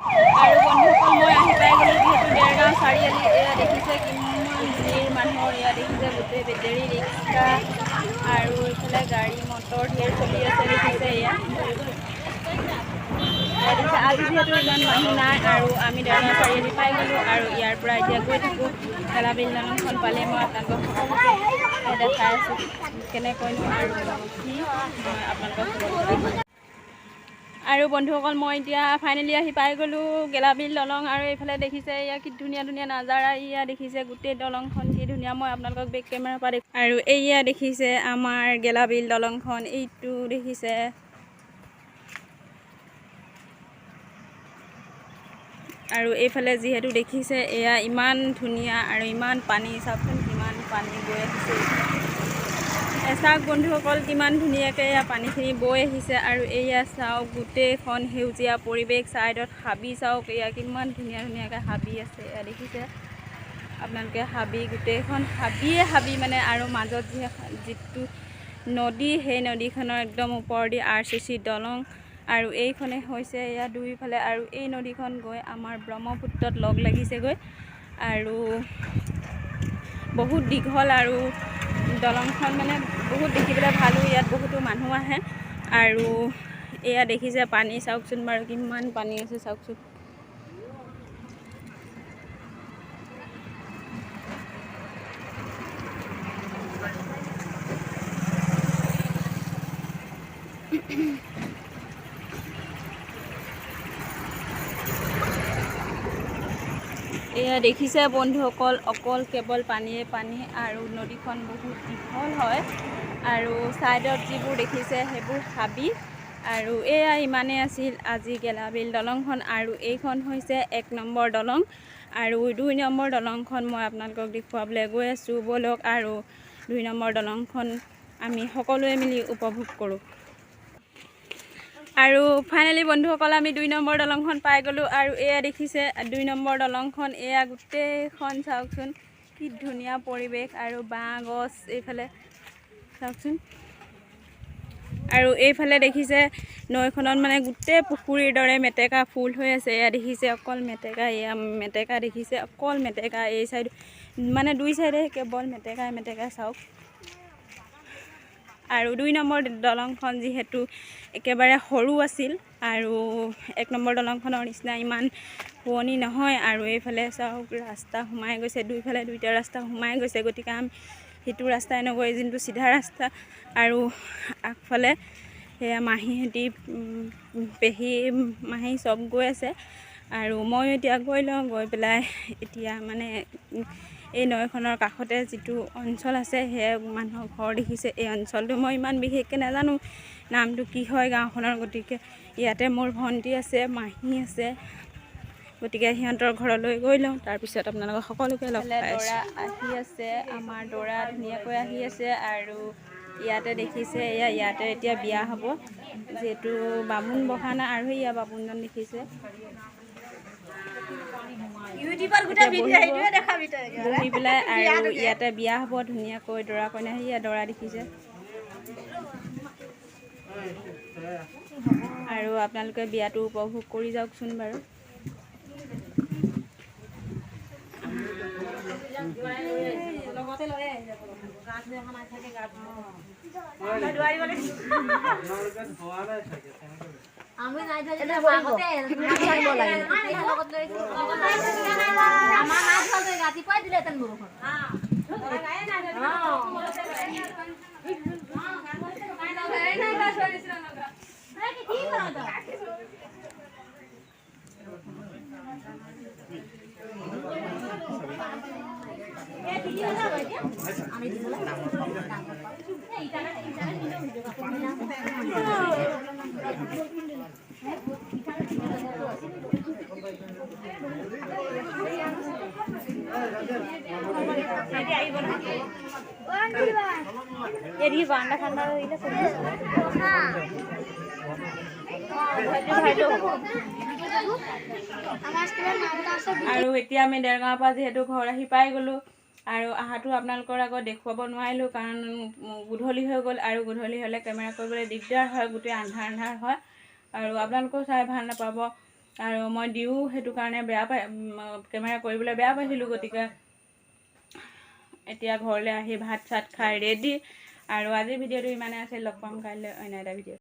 আৰু বন্ধুসকল মই আহি পাই গ'লোঁ যিহেতু দেৰগাঁও চাৰিআলি। এয়া দেখিছে কিমান ভিৰ মানুহৰ, এয়া দেখিছে গোটেই বেটেৰী ৰিক্সা আৰু এইফালে গাড়ী মটৰ ঢেৰ চলি আছে দেখিছে। এয়া দেখিছে আজি যিহেতু ইমান মানুহ নাই আৰু আমি দেৰগাঁও চাৰিআলি পাই গ'লোঁ আৰু ইয়াৰ পৰা এতিয়া গৈ থাকোঁ গেলাবিল দলংখন পালে মই আপোনালোকক সকলোকে দেখাই আছোঁ কেনেকৈনো আৰু কি মই আপোনালোকক আৰু বন্ধুসকল মই এতিয়া ফাইনেলি আহি পাই গ'লোঁ গেলাবিল দলং। আৰু এইফালে দেখিছে এয়া কি ধুনীয়া ধুনীয়া নাজাৰা। এয়া দেখিছে গোটেই দলংখন কি ধুনীয়া, মই আপোনালোকক বেক কেমেৰাৰ পৰা দেখোঁ। আৰু এয়া দেখিছে আমাৰ গেলাবিল দলংখন, এইটো দেখিছে। আৰু এইফালে যিহেতু দেখিছে এয়া ইমান ধুনীয়া আৰু ইমান পানী, চাওকচোন কিমান পানী বৈ আহিছে। চাওক বন্ধুসকল কিমান ধুনীয়াকৈ এয়া পানীখিনি বৈ আহিছে। আৰু এয়া চাওক গোটেইখন সেউজীয়া পৰিৱেশ, ছাইডত হাবি চাওক, এয়া কিমান ধুনীয়া ধুনীয়াকৈ হাবি আছে। এয়া দেখিছে আপোনালোকে হাবি, গোটেইখন হাবিয়ে হাবি মানে। আৰু মাজত যিটো নদী, সেই নদীখনৰ একদম ওপৰেদি RCC দলং। আৰু এইখনে হৈছে এয়া দুইফালে, আৰু এই নদীখন গৈ আমাৰ ব্ৰহ্মপুত্ৰত লগ লাগিছেগৈ। আৰু বহুত দীঘল আৰু দলংখন মানে বহুত দেখিবলৈ ভালো, ইয়াত বহুতো মানুহ আহে। আৰু এয়া দেখিছে পানী চাওকচোন বাৰু কিমান পানী আছে চাওকচোন। এয়া দেখিছে বন্ধুসকল অকল কেৱল পানীয়ে পানী, আৰু নদীখন বহুত দীঘল হয়। আৰু ছাইডত যিবোৰ দেখিছে সেইবোৰ হাবি। আৰু এয়া ইমানেই আছিল আজি গেলাবিল দলংখন। আৰু এইখন হৈছে 1 নম্বৰ দলং। আৰু 2 নম্বৰ দলংখন মই আপোনালোকক দেখুৱাবলৈ গৈ আছোঁ, ব'লক। আৰু 2 নম্বৰ দলংখন আমি সকলোৱে মিলি উপভোগ কৰোঁ। আৰু ফাইনেলি বন্ধুসকল আমি 2 নম্বৰ দলংখন পাই গ'লোঁ। আৰু এয়া দেখিছে 2 নম্বৰ দলংখন, এয়া গোটেইখন চাওকচোন কি ধুনীয়া পৰিৱেশ আৰু বাঁহ গছ এইফালে চাওকচোন। আৰু এইফালে দেখিছে নৈখনত মানে গোটেই পুখুৰীৰ দৰে মেটেকা ফুল হৈ আছে। এয়া দেখিছে অকল মেটেকা, এয়া মেটেকা দেখিছে অকল মেটেকা। এই চাইড মানে 2 চাইডে কেৱল মেটেকাই মেটেকা চাওক। আৰু 2 নম্বৰ দলংখন যিহেতু একেবাৰে সৰু আছিল, আৰু 1 নম্বৰ দলংখনৰ নিচিনা ইমান শুৱনি নহয়। আৰু এইফালে চাওক ৰাস্তা সোমাই গৈছে, দুইফালে 2টা ৰাস্তা সোমাই গৈছে। গতিকে আমি সিটো ৰাস্তাই নগৈ যোনটো চিধা ৰাস্তা, আৰু আগফালে সেয়া মাহীহঁতি, পেহী মাহী চব গৈ আছে। আৰু ময়ো এতিয়া গৈ লওঁ, গৈ পেলাই এতিয়া মানে এই নৈখনৰ কাষতে যিটো অঞ্চল আছে সেই মানুহৰ ঘৰ দেখিছে। এই অঞ্চলটো মই ইমান বিশেষকৈ নাজানো নামটো কি হয় গাঁওখনৰ। গতিকে ইয়াতে মোৰ ভণ্টি আছে, মাহী আছে, গতিকে সিহঁতৰ ঘৰলৈ গৈ লওঁ, তাৰপিছত আপোনালোকক সকলোকে লগ পাই আছোঁ। দৰা আহি আছে, আমাৰ দৰা ধুনীয়াকৈ আহি আছে। আৰু ইয়াতে দেখিছে ইয়াতে এতিয়া বিয়া হ'ব, যিহেতু বামুণ বহা নাই। আৰু ইয়া বামুণজন দেখিছে বহি পেলাই, আৰু ইয়াতে বিয়া হ'ব ধুনীয়াকৈ। দৰা কইনা সেয়া দৰা দেখিছে। আৰু আপোনালোকে বিয়াটো উপভোগ কৰি যাওকচোন বাৰু। আৰু এতিয়া আমি দেৰগাঁৱৰ পৰা যিহেতু ঘৰ আহি পাই গ'লোঁ। আৰু আহাটো আপোনালোকৰ আগত দেখুৱাব নোৱাৰিলোঁ, কাৰণ গধূলি হৈ গ'ল। আৰু গধূলি হ'লে কেমেৰা কৰিবলৈ দিগদাৰ হয়, গোটেই আন্ধাৰ আন্ধাৰ হয়, আৰু আপোনালোকেও চাই ভাল নাপাব। আৰু মই দিওঁ সেইটো কাৰণে বেয়া পাই কেমেৰা কৰিবলৈ বেয়া পাইছিলোঁ। গতিকে এতিয়া ঘৰলৈ আহি ভাত চাত খাই ৰেডি। আৰু আজিৰ ভিডিঅ'টো ইমানে আছিল। লগ পাম কাইলৈ অন্য এটা ভিডিঅ'।